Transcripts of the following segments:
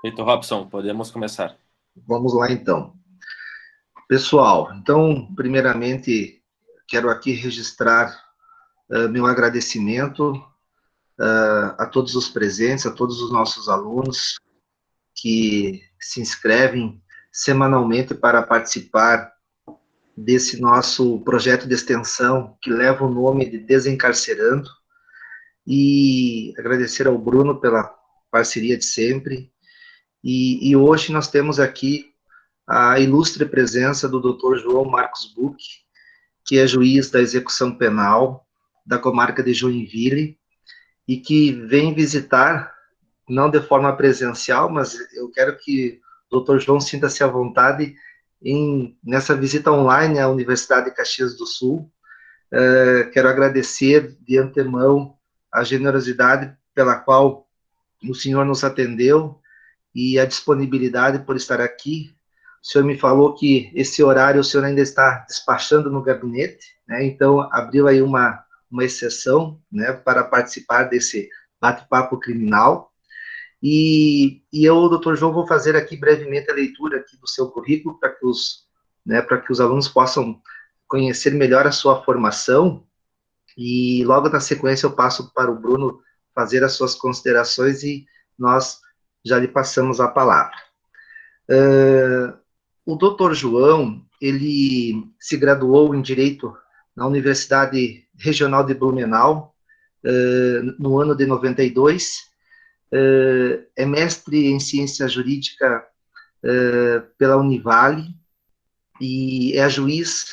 Feito, Robson, podemos começar. Vamos lá, então. Pessoal, então, primeiramente, quero aqui registrar meu agradecimento a todos os presentes, a todos os nossos alunos que se inscrevem semanalmente para participar desse nosso projeto de extensão que leva o nome de Desencarcerando, e agradecer ao Bruno pela parceria de sempre. E hoje nós temos aqui a ilustre presença do Dr. João Marcos Buch, que é juiz da execução penal da comarca de Joinville e que vem visitar, não de forma presencial, mas eu quero que o Dr. João sinta-se à vontade nessa visita online à Universidade de Caxias do Sul. Quero agradecer de antemão a generosidade pela qual o senhor nos atendeu e a disponibilidade por estar aqui. O senhor me falou que esse horário o senhor ainda está despachando no gabinete, né? Então abriu aí uma exceção, né, para participar desse bate-papo criminal. E eu, doutor João, vou fazer aqui brevemente a leitura aqui do seu currículo para que os alunos possam conhecer melhor a sua formação, e logo na sequência eu passo para o Bruno fazer as suas considerações e nós já lhe passamos a palavra. O doutor João, ele se graduou em Direito na Universidade Regional de Blumenau, no ano de 92, é mestre em Ciência Jurídica pela Univale, e é juiz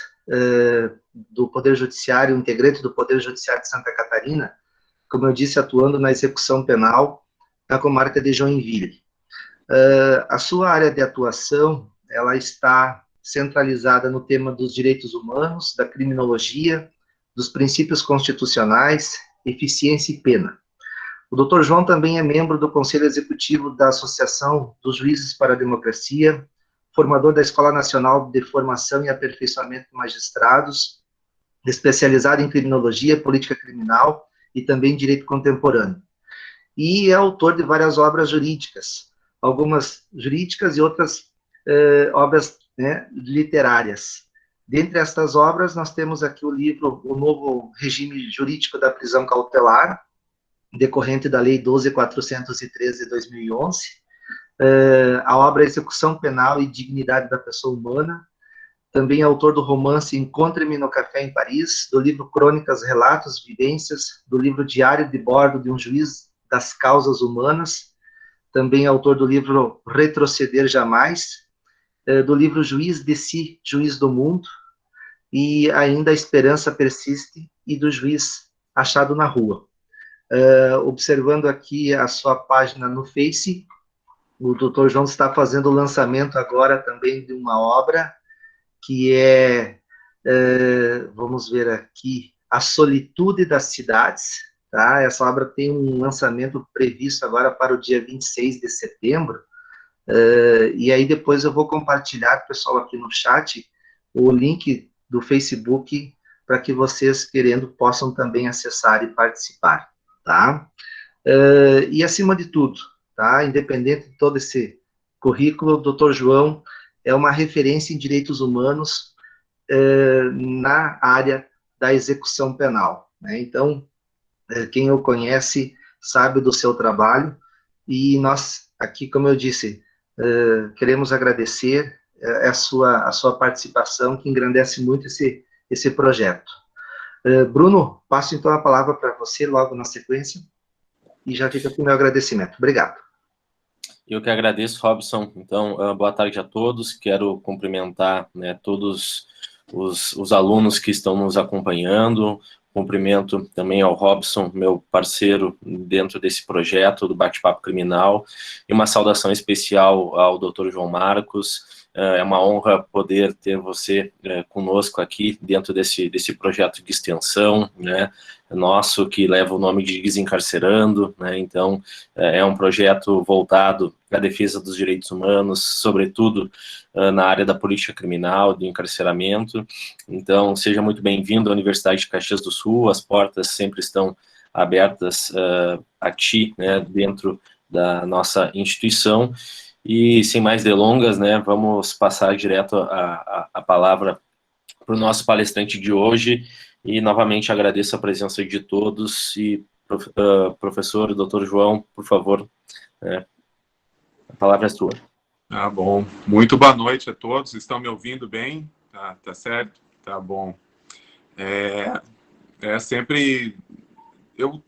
do Poder Judiciário, integrante do Poder Judiciário de Santa Catarina, como eu disse, atuando na execução penal na comarca de Joinville. A sua área de atuação, ela está centralizada no tema dos direitos humanos, da criminologia, dos princípios constitucionais, eficiência e pena. O Dr. João também é membro do Conselho Executivo da Associação dos Juízes para a Democracia, formador da Escola Nacional de Formação e Aperfeiçoamento de Magistrados, especializado em criminologia, política criminal e também direito contemporâneo. E é autor de várias obras jurídicas, algumas jurídicas e outras obras, né, literárias. Dentre estas obras, nós temos aqui o livro O Novo Regime Jurídico da Prisão Cautelar, decorrente da Lei 12.413 de 2011, a obra Execução Penal e Dignidade da Pessoa Humana, também é autor do romance Encontre-me no Café em Paris, do livro Crônicas, Relatos, Vivências, do livro Diário de Bordo de um Juiz das Causas Humanas, também é autor do livro Retroceder Jamais, do livro Juiz de Si, Juiz do Mundo, e ainda A Esperança Persiste, e do Juiz Achado na Rua. Observando aqui a sua página no Face, o Dr. João está fazendo o lançamento agora também de uma obra que vamos ver aqui, A Solitude das Cidades, tá? Essa obra tem um lançamento previsto agora para o dia 26 de setembro, e aí depois eu vou compartilhar, pessoal, aqui no chat, o link do Facebook, para que vocês, querendo, possam também acessar e participar, tá? E acima de tudo, tá? Independente de todo esse currículo, o Dr. João é uma referência em direitos humanos na área da execução penal, né? Então, quem o conhece sabe do seu trabalho, e nós aqui, como eu disse, queremos agradecer a sua participação, que engrandece muito esse projeto. Bruno, passo então a palavra para você logo na sequência, e já fica com o meu agradecimento. Obrigado. Eu que agradeço, Robson. Então, boa tarde a todos. Quero cumprimentar, né, todos os alunos que estão nos acompanhando. Cumprimento também ao Robson, meu parceiro dentro desse projeto do Bate-Papo Criminal. E uma saudação especial ao Dr. João Marcos. É uma honra poder ter você conosco aqui dentro desse projeto de extensão, né, nosso, que leva o nome de Desencarcerando, né? Então, é um projeto voltado à defesa dos direitos humanos, sobretudo na área da política criminal, do encarceramento. Então, seja muito bem-vindo à Universidade de Caxias do Sul, as portas sempre estão abertas a ti, né, dentro da nossa instituição. E, sem mais delongas, né, vamos passar direto a palavra para o nosso palestrante de hoje, e novamente agradeço a presença de todos, e professor, doutor João, por favor, a palavra é sua. Bom. Muito boa noite a todos. Estão me ouvindo bem? Tá certo? Tá bom. Sempre... Eu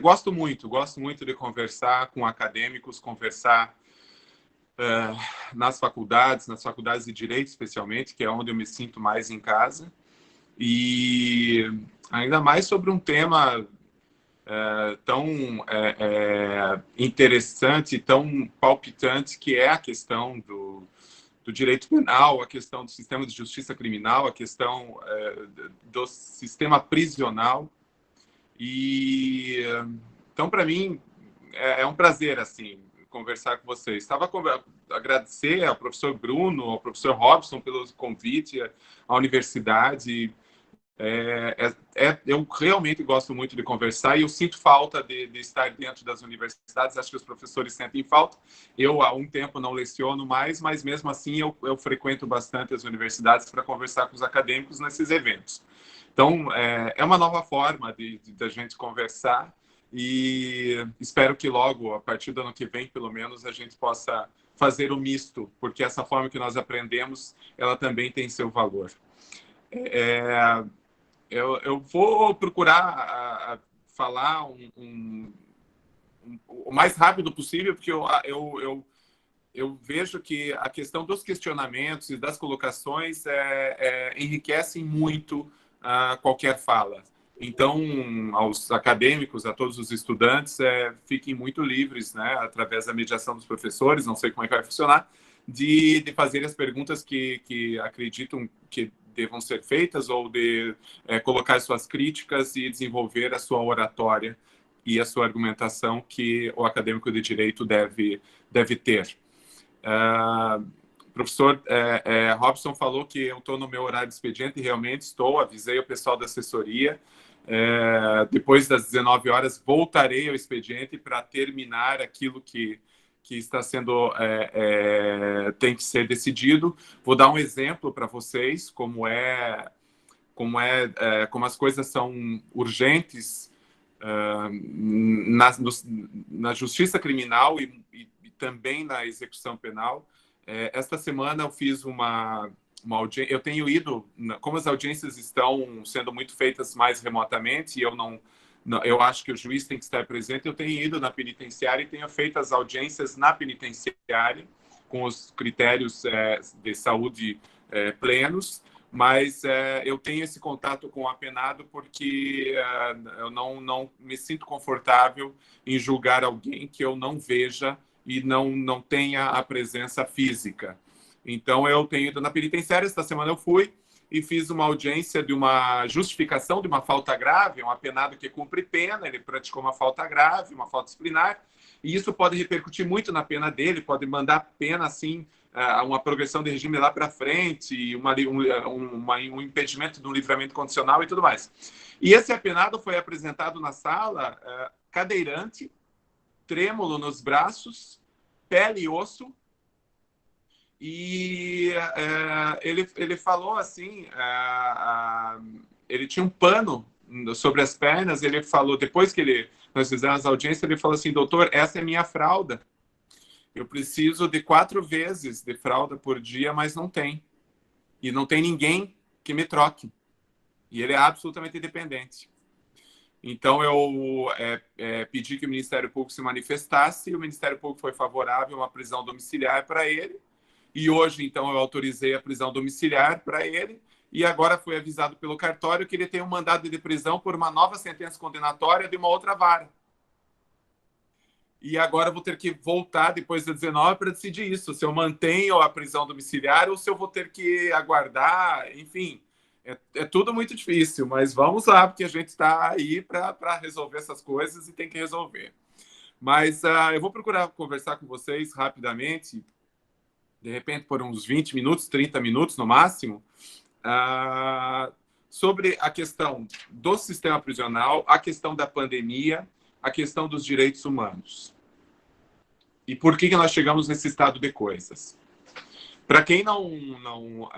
gosto muito de conversar com acadêmicos, conversar nas faculdades de Direito, especialmente, que é onde eu me sinto mais em casa, e ainda mais sobre um tema tão interessante, tão palpitante, que é a questão do direito penal, a questão do sistema de justiça criminal, a questão do sistema prisional. E então, para mim, é um prazer assim conversar com vocês. Agradecer ao professor Bruno, ao professor Robson pelo convite à universidade. Eu realmente gosto muito de conversar, e eu sinto falta de estar dentro das universidades. Acho que os professores sentem falta. Eu, há um tempo, não leciono mais, mas mesmo assim eu frequento bastante as universidades para conversar com os acadêmicos nesses eventos. Então, é uma nova forma da gente conversar, e espero que logo, a partir do ano que vem, pelo menos, a gente possa fazer o misto, porque essa forma que nós aprendemos, ela também tem seu valor. Eu vou procurar falar o mais rápido possível, porque eu vejo que a questão dos questionamentos e das colocações enriquecem muito qualquer fala. Então, aos acadêmicos, a todos os estudantes, fiquem muito livres, né, através da mediação dos professores, não sei como é que vai funcionar, de fazer as perguntas que acreditam que devam ser feitas, ou de colocar suas críticas e desenvolver a sua oratória e a sua argumentação que o acadêmico de direito deve ter. O professor Robson falou que eu estou no meu horário de expediente, e realmente estou. Avisei o pessoal da assessoria. Depois das 19 horas, voltarei ao expediente para terminar aquilo que está sendo tem que ser decidido. Vou dar um exemplo para vocês como as coisas são urgentes na justiça criminal e também na execução penal. Esta semana eu fiz uma audiência. Eu tenho ido, como as audiências estão sendo muito feitas mais remotamente, e eu acho que o juiz tem que estar presente, eu tenho ido na penitenciária e tenho feito as audiências na penitenciária com os critérios de saúde plenos, mas eu tenho esse contato com o apenado porque eu não me sinto confortável em julgar alguém que eu não veja e não tenha a presença física. Então, eu tenho ido na penitenciária. Esta semana eu fui e fiz uma audiência de uma justificação de uma falta grave, um apenado que cumpre pena, ele praticou uma falta grave, uma falta disciplinar, e isso pode repercutir muito na pena dele, pode mandar pena, assim, uma progressão de regime lá para frente, um impedimento de um livramento condicional e tudo mais. E esse apenado foi apresentado na sala cadeirante, trêmulo nos braços, pele e osso, e ele falou assim, ele tinha um pano sobre as pernas. Ele falou, depois que nós fizemos as audiências, ele falou assim: doutor, essa é minha fralda, eu preciso de 4 vezes de fralda por dia, mas não tem, e não tem ninguém que me troque, e ele é absolutamente dependente. Então, eu pedi que o Ministério Público se manifestasse, e o Ministério Público foi favorável a uma prisão domiciliar para ele. E hoje, então, eu autorizei a prisão domiciliar para ele, e agora foi avisado pelo cartório que ele tem um mandado de prisão por uma nova sentença condenatória de uma outra vara. E agora eu vou ter que voltar, depois da 19, para decidir isso, se eu mantenho a prisão domiciliar ou se eu vou ter que aguardar, enfim. É tudo muito difícil, mas vamos lá, porque a gente está aí para resolver essas coisas e tem que resolver. Mas eu vou procurar conversar com vocês rapidamente, de repente por uns 20 minutos, 30 minutos no máximo, sobre a questão do sistema prisional, a questão da pandemia, a questão dos direitos humanos. E por que nós chegamos nesse estado de coisas? Para quem não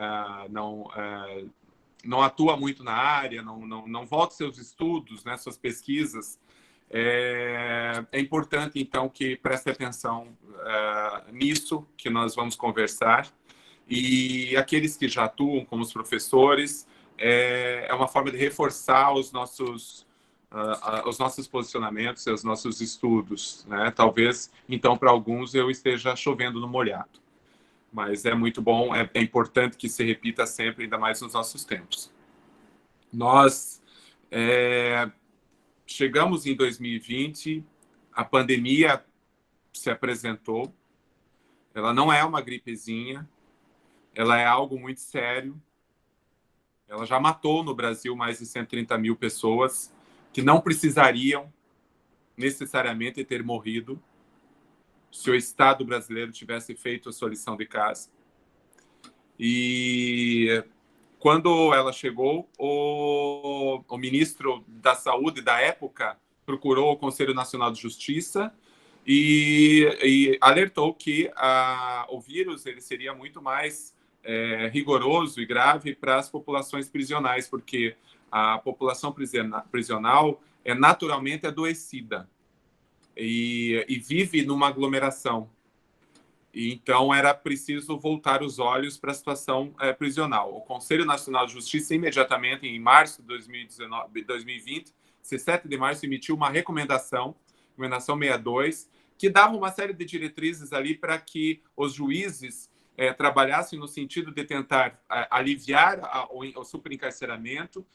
atua muito na área, não volta seus estudos, né, suas pesquisas, é importante, então, que preste atenção nisso que nós vamos conversar. E aqueles que já atuam, como os professores, é uma forma de reforçar os nossos posicionamentos e os nossos estudos, né? Talvez, então, para alguns eu esteja chovendo no molhado. Mas é muito bom, é importante que se repita sempre, ainda mais nos nossos tempos. Nós chegamos em 2020, a pandemia se apresentou, ela não é uma gripezinha, ela é algo muito sério, ela já matou no Brasil mais de 130 mil pessoas que não precisariam necessariamente ter morrido se o Estado brasileiro tivesse feito a sua lição de casa. E quando ela chegou, o ministro da Saúde da época procurou o Conselho Nacional de Justiça e alertou que o vírus ele seria muito mais rigoroso e grave para as populações prisionais, porque a população prisional é naturalmente adoecida e vive numa aglomeração. E, então, era preciso voltar os olhos para a situação prisional. O Conselho Nacional de Justiça, imediatamente, em março de 2020, 17 de março, emitiu uma recomendação 62, que dava uma série de diretrizes ali para que os juízes trabalhassem no sentido de tentar aliviar o superencarceramento,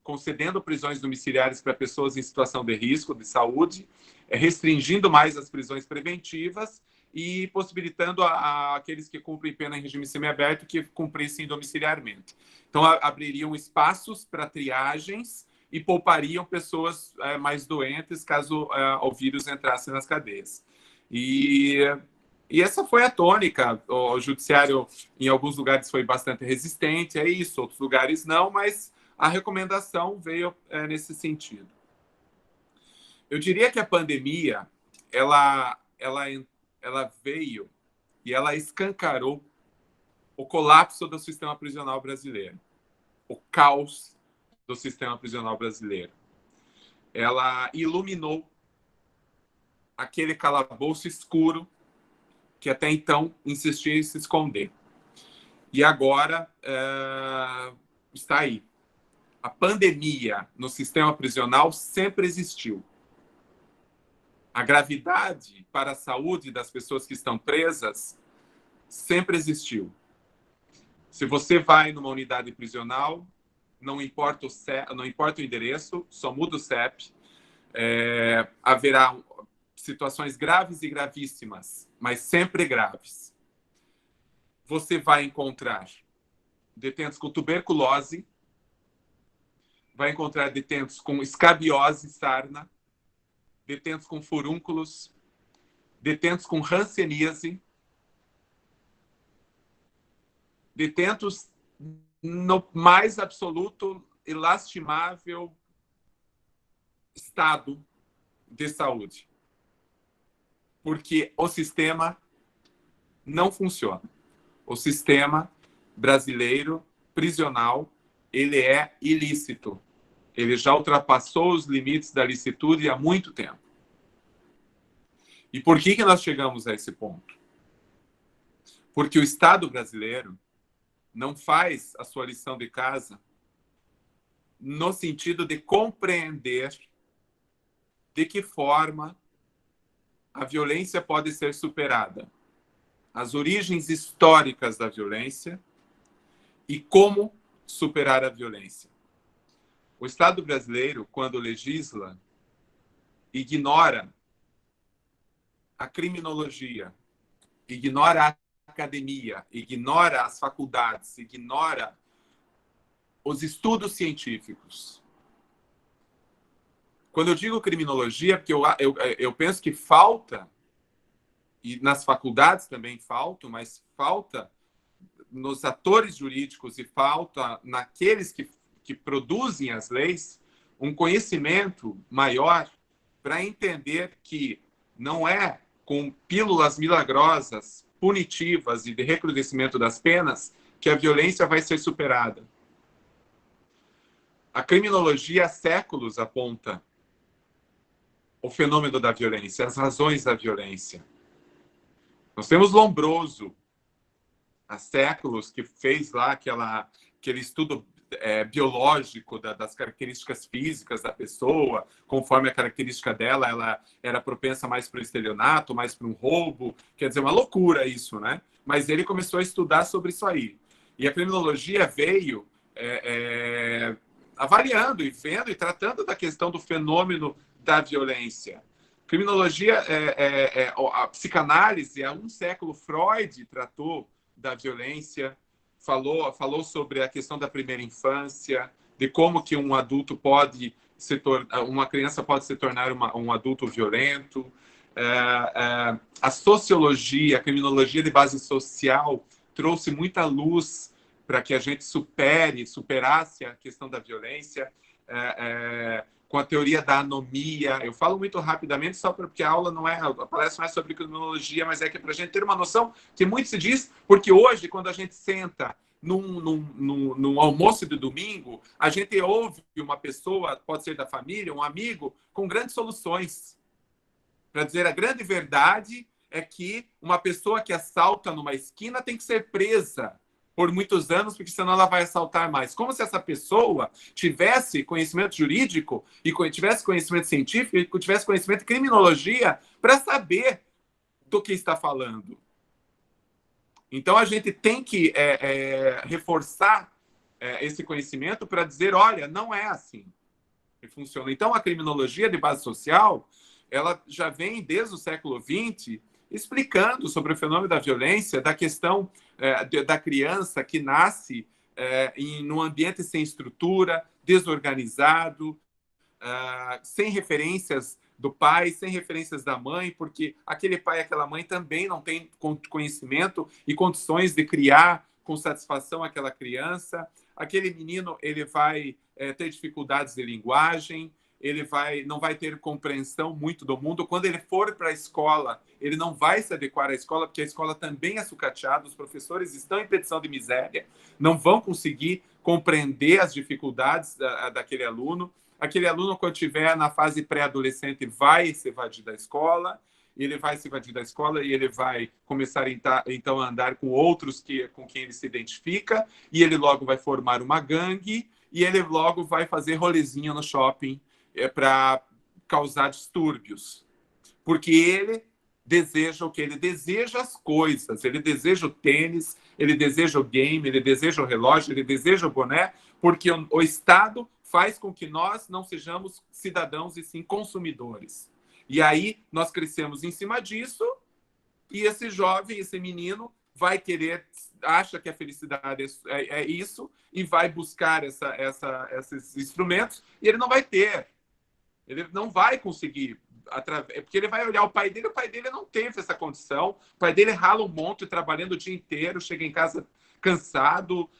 concedendo prisões domiciliares para pessoas em situação de risco de saúde, restringindo mais as prisões preventivas e possibilitando aqueles que cumprem pena em regime semiaberto que cumprissem domiciliarmente. Então, abririam espaços para triagens e poupariam pessoas mais doentes caso o vírus entrasse nas cadeias. E essa foi a tônica. O judiciário, em alguns lugares, foi bastante resistente a isso, outros lugares não, mas a recomendação veio nesse sentido. Eu diria que a pandemia, ela veio e ela escancarou o colapso do sistema prisional brasileiro, o caos do sistema prisional brasileiro. Ela iluminou aquele calabouço escuro que até então insistia em se esconder. E agora está aí. A pandemia no sistema prisional sempre existiu. A gravidade para a saúde das pessoas que estão presas sempre existiu. Se você vai numa unidade prisional, não importa o endereço, só muda o CEP. Haverá situações graves e gravíssimas, mas sempre graves. Você vai encontrar detentos com tuberculose, vai encontrar detentos com escabiose, sarna, detentos com furúnculos, detentos com hanseníase, detentos no mais absoluto e lastimável estado de saúde. Porque o sistema não funciona. O sistema brasileiro prisional, ele é ilícito. Ele já ultrapassou os limites da licitude há muito tempo. E por que nós chegamos a esse ponto? Porque o Estado brasileiro não faz a sua lição de casa no sentido de compreender de que forma a violência pode ser superada, as origens históricas da violência e como superar a violência. O Estado brasileiro, quando legisla, ignora a criminologia, ignora a academia, ignora as faculdades, ignora os estudos científicos. Quando eu digo criminologia, porque eu penso que falta, e nas faculdades também falta, mas falta nos atores jurídicos e falta naqueles que produzem as leis, um conhecimento maior para entender que não é com pílulas milagrosas, punitivas e de recrudescimento das penas, que a violência vai ser superada. A criminologia há séculos aponta o fenômeno da violência, as razões da violência. Nós temos Lombroso, há séculos, que fez lá aquele estudo biológico das características físicas da pessoa, conforme a característica dela, ela era propensa mais para o estelionato, mais para um roubo. Quer dizer, uma loucura isso, né? Mas ele começou a estudar sobre isso aí. E a criminologia veio avaliando e vendo e tratando da questão do fenômeno da violência. Criminologia, a psicanálise, há um século, Freud tratou da violência, falou sobre a questão da primeira infância, de como que um adulto pode uma criança pode se tornar um adulto violento. A sociologia, a criminologia de base social trouxe muita luz para que a gente superasse a questão da violência, com a teoria da anomia. Eu falo muito rapidamente, só porque a palestra não é sobre criminologia, mas é que para a gente ter uma noção que muito se diz, porque hoje, quando a gente senta num almoço de domingo, a gente ouve uma pessoa, pode ser da família, um amigo, com grandes soluções. Para dizer a grande verdade é que uma pessoa que assalta numa esquina tem que ser presa por muitos anos, porque senão ela vai assaltar mais. Como se essa pessoa tivesse conhecimento jurídico, e tivesse conhecimento científico, e tivesse conhecimento de criminologia, para saber do que está falando. Então, a gente tem que reforçar esse conhecimento para dizer, olha, não é assim que funciona. Então, a criminologia de base social, ela já vem desde o século XX explicando sobre o fenômeno da violência, da questão da criança que nasce num ambiente sem estrutura, desorganizado, sem referências do pai, sem referências da mãe, porque aquele pai e aquela mãe também não têm conhecimento e condições de criar com satisfação aquela criança. Aquele menino, ele vai ter dificuldades de linguagem, ele não vai ter compreensão muito do mundo. Quando ele for para a escola, ele não vai se adequar à escola, porque a escola também é sucateada, os professores estão em petição de miséria, não vão conseguir compreender as dificuldades daquele aluno. Aquele aluno, quando estiver na fase pré-adolescente, vai se evadir da escola, e ele vai começar, então, a andar com outros com quem ele se identifica, e ele logo vai formar uma gangue, e ele logo vai fazer rolezinho no shopping para causar distúrbios. Porque ele deseja o quê? Ele deseja as coisas, ele deseja o tênis, ele deseja o game, ele deseja o relógio, ele deseja o boné, porque o Estado faz com que nós não sejamos cidadãos e sim consumidores. E aí nós crescemos em cima disso, e esse jovem, esse menino, acha que a felicidade é isso, e vai buscar esses instrumentos, e ele não vai ter. Ele não vai conseguir, porque ele vai olhar o pai dele não teve essa condição, o pai dele rala um monte, trabalhando o dia inteiro, chega em casa cansado,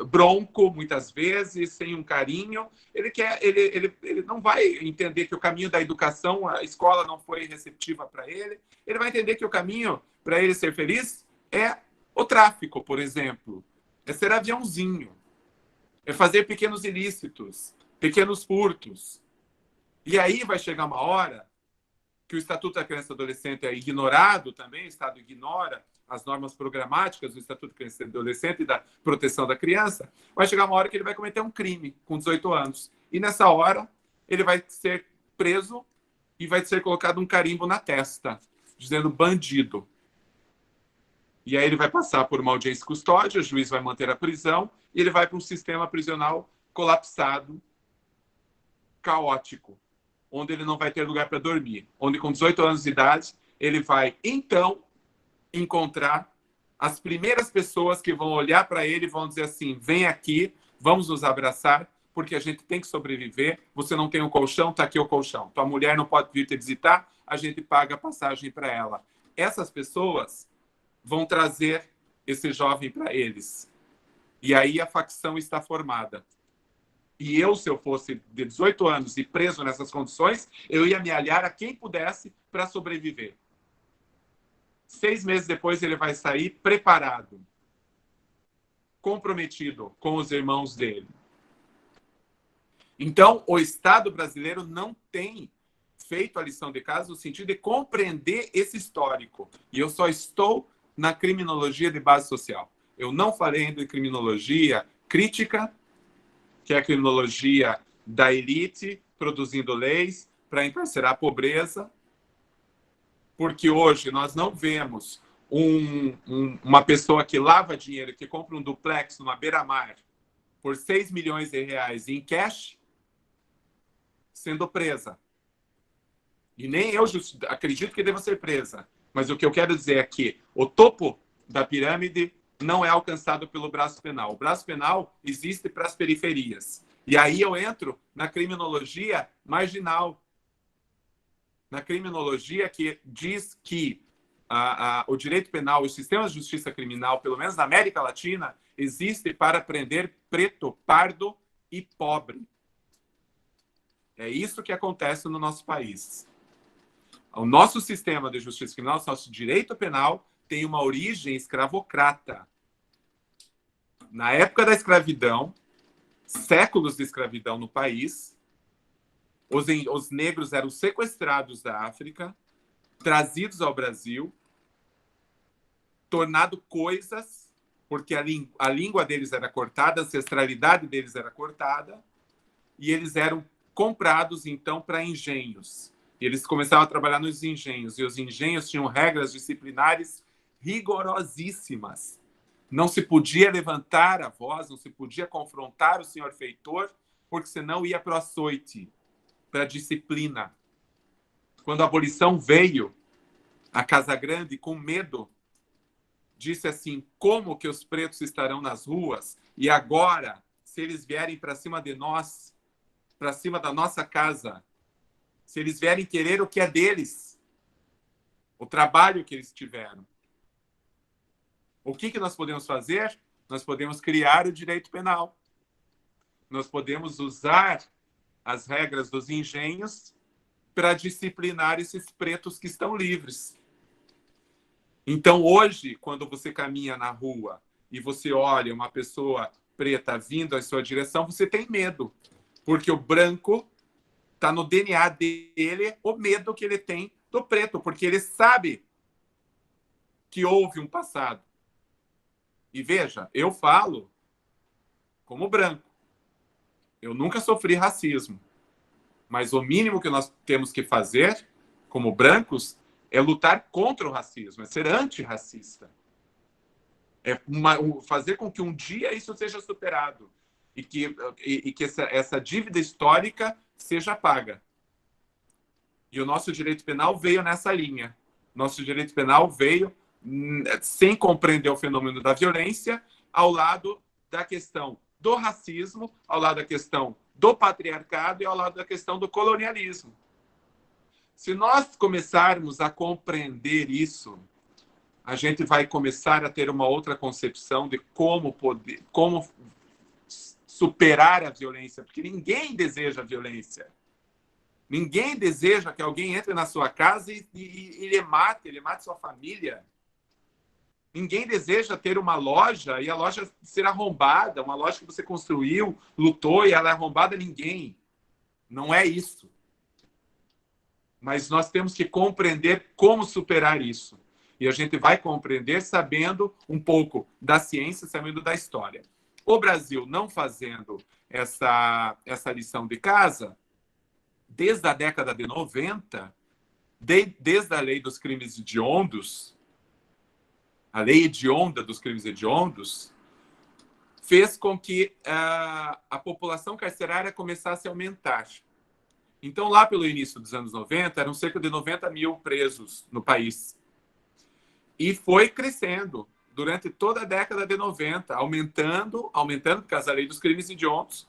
bronco, muitas vezes, sem um carinho. Ele não vai entender que o caminho da educação, a escola não foi receptiva para ele. Ele vai entender que o caminho para ele ser feliz é o tráfico, por exemplo. É ser aviãozinho. É fazer pequenos ilícitos, pequenos furtos. E aí vai chegar uma hora que o Estatuto da Criança e do Adolescente é ignorado também, o Estado ignora as normas programáticas do Estatuto da Criança e do Adolescente e da proteção da criança, vai chegar uma hora que ele vai cometer um crime com 18 anos. E nessa hora, ele vai ser preso e vai ser colocado um carimbo na testa, dizendo bandido. E aí ele vai passar por uma audiência de custódia, o juiz vai manter a prisão, e ele vai para um sistema prisional colapsado, caótico, onde ele não vai ter lugar para dormir, onde com 18 anos de idade, ele vai, então, encontrar as primeiras pessoas que vão olhar para ele e vão dizer assim, vem aqui, vamos nos abraçar, porque a gente tem que sobreviver, você não tem um colchão, está aqui o colchão. Tua mulher não pode vir te visitar, a gente paga a passagem para ela. Essas pessoas vão trazer esse jovem para eles. E aí a facção está formada. E eu, se eu fosse de 18 anos e preso nessas condições, eu ia me aliar a quem pudesse para sobreviver. 6 meses depois ele vai sair preparado, comprometido com os irmãos dele. Então, o Estado brasileiro não tem feito a lição de casa no sentido de compreender esse histórico. E eu só estou na criminologia de base social. Eu não falei ainda de criminologia crítica, que é a criminologia da elite produzindo leis para encarcerar a pobreza, porque hoje nós não vemos uma pessoa que lava dinheiro, que compra um duplex numa beira-mar por 6 milhões de reais em cash, sendo presa. E nem eu acredito que deva ser presa. Mas o que eu quero dizer é que o topo da pirâmide não é alcançado pelo braço penal. O braço penal existe para as periferias. E aí eu entro na criminologia marginal. Na criminologia que diz que o direito penal, os sistemas de justiça criminal, pelo menos na América Latina, existe para prender preto, pardo e pobre. É isso que acontece no nosso país. O nosso sistema de justiça criminal, o nosso direito penal, tem uma origem escravocrata. Na época da escravidão, séculos de escravidão no país, os negros eram sequestrados da África, trazidos ao Brasil, tornado coisas, porque a língua deles era cortada, a ancestralidade deles era cortada, e eles eram comprados, então, para engenhos. E eles começavam a trabalhar nos engenhos, e os engenhos tinham regras disciplinares rigorosíssimas. Não se podia levantar a voz, não se podia confrontar o senhor feitor, porque senão ia para o açoite, para a disciplina. Quando a abolição veio, a Casa Grande, com medo, disse assim: como que os pretos estarão nas ruas? E agora, se eles vierem para cima de nós, para cima da nossa casa, se eles vierem querer o que é deles, o trabalho que eles tiveram, o que nós podemos fazer? Nós podemos criar o direito penal. Nós podemos usar as regras dos engenhos para disciplinar esses pretos que estão livres. Então, hoje, quando você caminha na rua e você olha uma pessoa preta vindo à sua direção, você tem medo, porque o branco está no DNA dele, o medo que ele tem do preto, porque ele sabe que houve um passado. E veja, eu falo como branco. Eu nunca sofri racismo. Mas o mínimo que nós temos que fazer, como brancos, é lutar contra o racismo, é ser antirracista. É fazer com que um dia isso seja superado e que essa dívida histórica seja paga. E o nosso direito penal veio nessa linha. Nosso direito penal veio sem compreender o fenômeno da violência, ao lado da questão do racismo, ao lado da questão do patriarcado e ao lado da questão do colonialismo. Se nós começarmos a compreender isso, a gente vai começar a ter uma outra concepção de como superar a violência, porque ninguém deseja violência. Ninguém deseja que alguém entre na sua casa e lhe mate sua família. Ninguém deseja ter uma loja e a loja ser arrombada, uma loja que você construiu, lutou e ela é arrombada. Ninguém. Não é isso. Mas nós temos que compreender como superar isso. E a gente vai compreender sabendo um pouco da ciência, sabendo da história. O Brasil não fazendo essa lição de casa, desde a década de 90, desde a lei dos crimes hediondos, a lei hedionda dos crimes hediondos, fez com que a população carcerária começasse a aumentar. Então, lá pelo início dos anos 90, eram cerca de 90 mil presos no país. E foi crescendo durante toda a década de 90, aumentando por causa da lei dos crimes hediondos.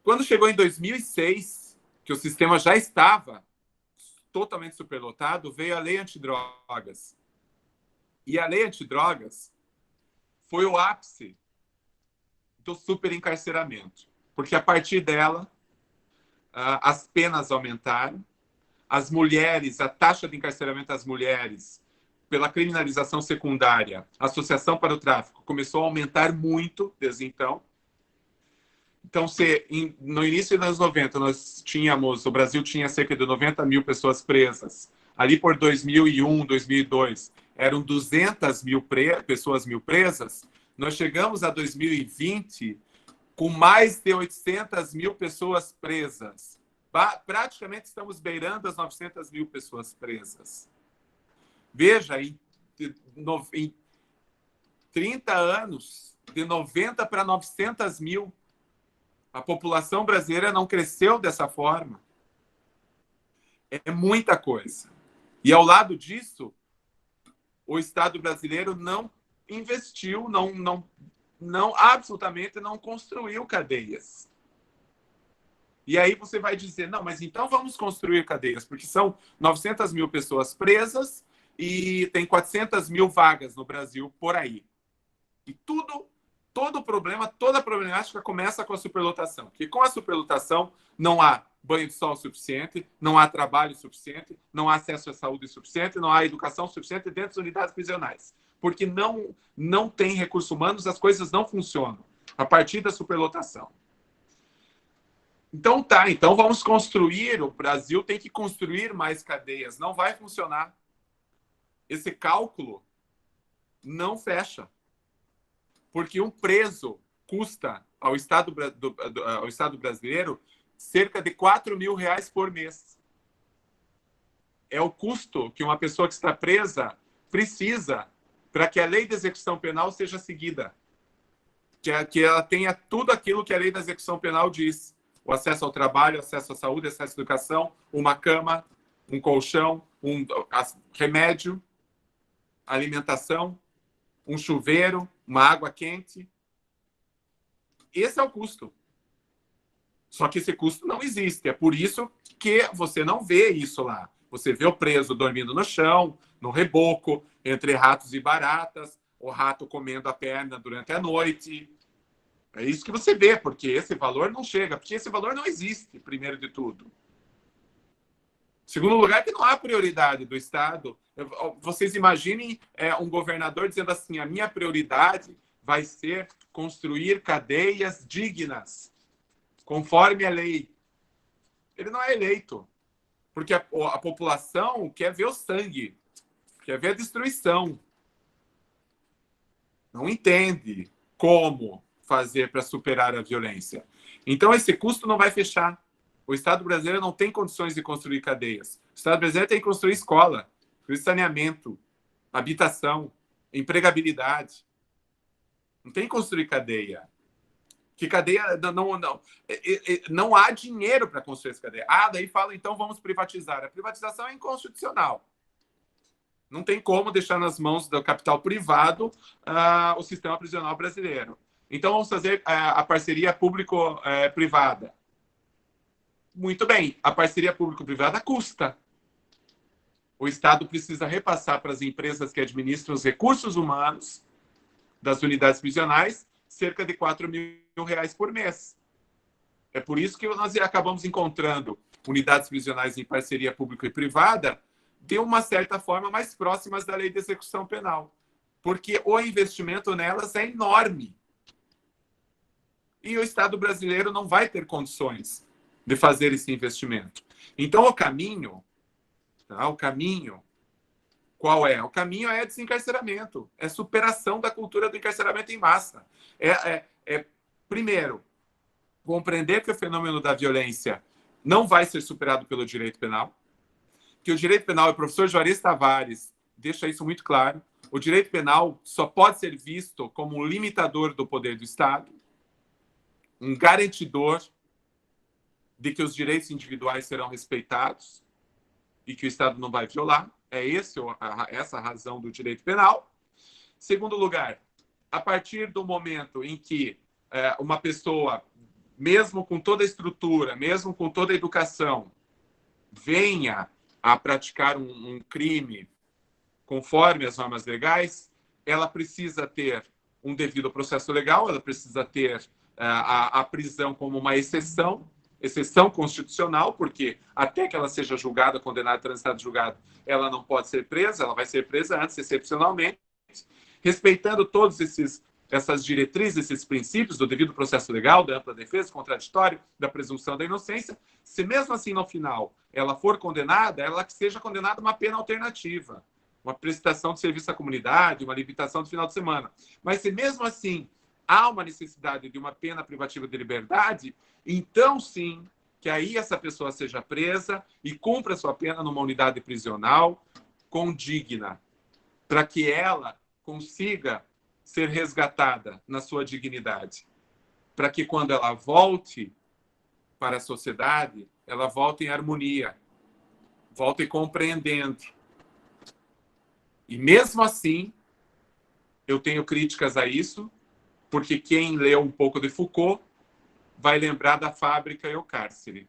Quando chegou em 2006, que o sistema já estava totalmente superlotado, veio a lei antidrogas. E a lei antidrogas foi o ápice do superencarceramento, porque a partir dela as penas aumentaram, as mulheres, a taxa de encarceramento das mulheres pela criminalização secundária, associação para o tráfico, começou a aumentar muito desde então. Então, no início dos anos 90, o Brasil tinha cerca de 90 mil pessoas presas. Ali por 2001, 2002, eram 200 mil pessoas presas. Nós chegamos a 2020 com mais de 800 mil pessoas presas. Praticamente estamos beirando as 900 mil pessoas presas. Veja, em 30 anos, de 90 para 900 mil, a população brasileira não cresceu dessa forma. É muita coisa. E, ao lado disso, o Estado brasileiro não investiu, absolutamente não construiu cadeias. E aí você vai dizer, não, mas então vamos construir cadeias, porque são 900 mil pessoas presas e tem 400 mil vagas no Brasil por aí. E todo problema, toda a problemática começa com a superlotação. Porque com a superlotação não há banho de sol suficiente, não há trabalho suficiente, não há acesso à saúde suficiente, não há educação suficiente dentro das unidades prisionais. Porque não tem recursos humanos, as coisas não funcionam a partir da superlotação. Então então vamos construir, o Brasil tem que construir mais cadeias, não vai funcionar. Esse cálculo não fecha. Porque um preso custa ao Estado brasileiro cerca de R$4.000 por mês. É o custo que uma pessoa que está presa precisa para que a lei de execução penal seja seguida. Que ela tenha tudo aquilo que a lei da execução penal diz. O acesso ao trabalho, acesso à saúde, acesso à educação, uma cama, um colchão, remédio, alimentação, um chuveiro, uma água quente. Esse é o custo. Só que esse custo não existe. É por isso que você não vê isso lá. Você vê o preso dormindo no chão, no reboco, entre ratos e baratas, o rato comendo a perna durante a noite. É isso que você vê, porque esse valor não chega, porque esse valor não existe, primeiro de tudo. Segundo lugar, que não há prioridade do Estado. Vocês imaginem um governador dizendo assim, a minha prioridade vai ser construir cadeias dignas, conforme a lei. Ele não é eleito, porque a população quer ver o sangue, quer ver a destruição. Não entende como fazer para superar a violência. Então, esse custo não vai fechar. O Estado brasileiro não tem condições de construir cadeias. O Estado brasileiro tem que construir escola, saneamento, habitação, empregabilidade. Não tem que construir cadeia. Que cadeia não há dinheiro para construir essa cadeia. Daí fala, então vamos privatizar. A privatização é inconstitucional. Não tem como deixar nas mãos do capital privado o sistema prisional brasileiro. Então vamos fazer a parceria público-privada. Muito bem, a parceria público-privada custa. O Estado precisa repassar para as empresas que administram os recursos humanos das unidades prisionais cerca de R$4.000 por mês. É por isso que nós acabamos encontrando unidades prisionais em parceria pública e privada de uma certa forma mais próximas da lei de execução penal. Porque o investimento nelas é enorme. E o Estado brasileiro não vai ter condições de fazer esse investimento. Então, o caminho, qual é? O caminho é desencarceramento, é superação da cultura do encarceramento em massa. Primeiro, compreender que o fenômeno da violência não vai ser superado pelo direito penal, que o direito penal, o professor Juarez Tavares deixa isso muito claro, o direito penal só pode ser visto como um limitador do poder do Estado, um garantidor de que os direitos individuais serão respeitados e que o Estado não vai violar. É essa a razão do direito penal. Segundo lugar, a partir do momento em que uma pessoa, mesmo com toda a estrutura, mesmo com toda a educação, venha a praticar um crime conforme as normas legais, ela precisa ter um devido processo legal, ela precisa ter a prisão como uma exceção, exceção constitucional, porque até que ela seja julgada, condenada, transitada, julgada, ela não pode ser presa, ela vai ser presa antes, excepcionalmente, respeitando todos essas diretrizes, esses princípios do devido processo legal, da ampla defesa, contraditório, da presunção da inocência. Se mesmo assim, no final, ela for condenada, ela que seja condenada a uma pena alternativa, uma prestação de serviço à comunidade, uma limitação do final de semana. Mas se mesmo assim há uma necessidade de uma pena privativa de liberdade, então sim, que aí essa pessoa seja presa e cumpra sua pena numa unidade prisional condigna, para que ela consiga ser resgatada na sua dignidade, para que quando ela volte para a sociedade, ela volte em harmonia, volte compreendendo. E mesmo assim, eu tenho críticas a isso, porque quem leu um pouco de Foucault vai lembrar da fábrica e o cárcere,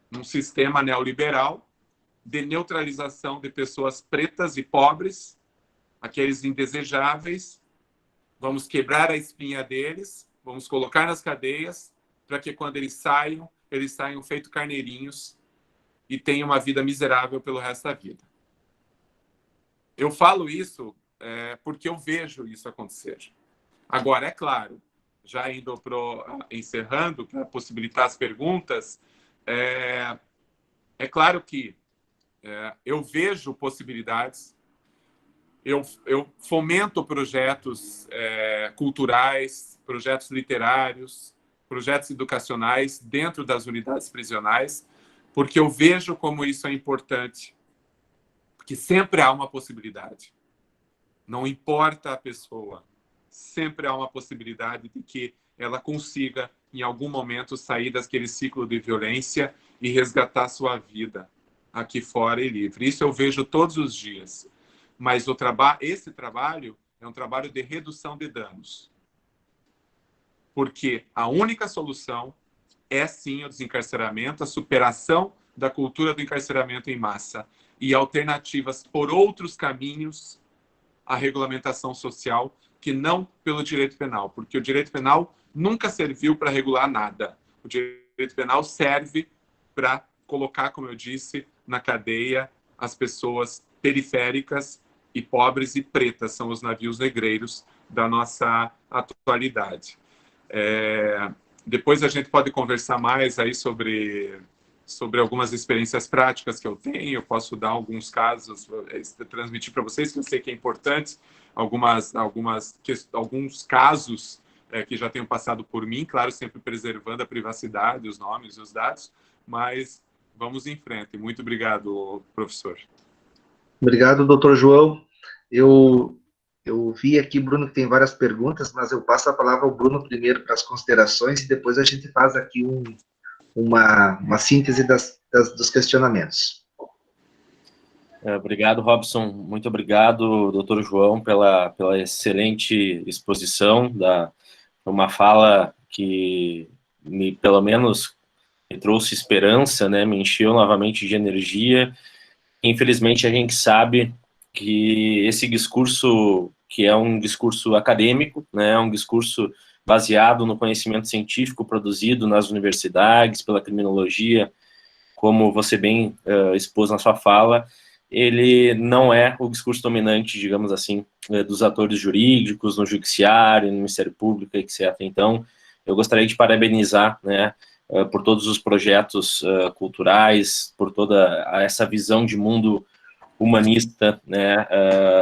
num sistema neoliberal de neutralização de pessoas pretas e pobres, aqueles indesejáveis. Vamos quebrar a espinha deles, vamos colocar nas cadeias, para que quando eles saiam feito carneirinhos e tenham uma vida miserável pelo resto da vida. Eu falo isso porque eu vejo isso acontecer. Agora, é claro, já indo encerrando, para possibilitar as perguntas, é claro que eu vejo possibilidades. Eu fomento projetos culturais, projetos literários, projetos educacionais dentro das unidades prisionais, porque eu vejo como isso é importante, porque sempre há uma possibilidade. Não importa a pessoa, sempre há uma possibilidade de que ela consiga, em algum momento, sair daquele ciclo de violência e resgatar sua vida aqui fora e livre. Isso eu vejo todos os dias. Mas esse trabalho é um trabalho de redução de danos. Porque a única solução é, sim, o desencarceramento, a superação da cultura do encarceramento em massa e alternativas por outros caminhos à regulamentação social, que não pelo direito penal. Porque o direito penal nunca serviu para regular nada. O direito penal serve para colocar, como eu disse, na cadeia as pessoas periféricas e pobres e pretas, são os navios negreiros da nossa atualidade. Depois a gente pode conversar mais aí sobre algumas experiências práticas que eu tenho. Eu posso dar alguns casos, transmitir para vocês, que eu sei que é importante, alguns casos que já tenham passado por mim, claro, sempre preservando a privacidade, os nomes e os dados, mas vamos em frente. Muito obrigado, professor. Obrigado, doutor João. Eu vi aqui, Bruno, que tem várias perguntas, mas eu passo a palavra ao Bruno primeiro para as considerações e depois a gente faz aqui uma síntese dos questionamentos. Obrigado, Robson. Muito obrigado, doutor João, pela excelente exposição, uma fala que pelo menos me trouxe esperança, né? Me encheu novamente de energia. Infelizmente, a gente sabe que esse discurso, que é um discurso acadêmico, né, um discurso baseado no conhecimento científico produzido nas universidades, pela criminologia, como você bem expôs na sua fala, ele não é o discurso dominante, digamos assim, dos atores jurídicos, no judiciário, no Ministério Público, etc. Então, eu gostaria de parabenizar, né, por todos os projetos culturais, por toda essa visão de mundo humanista, né,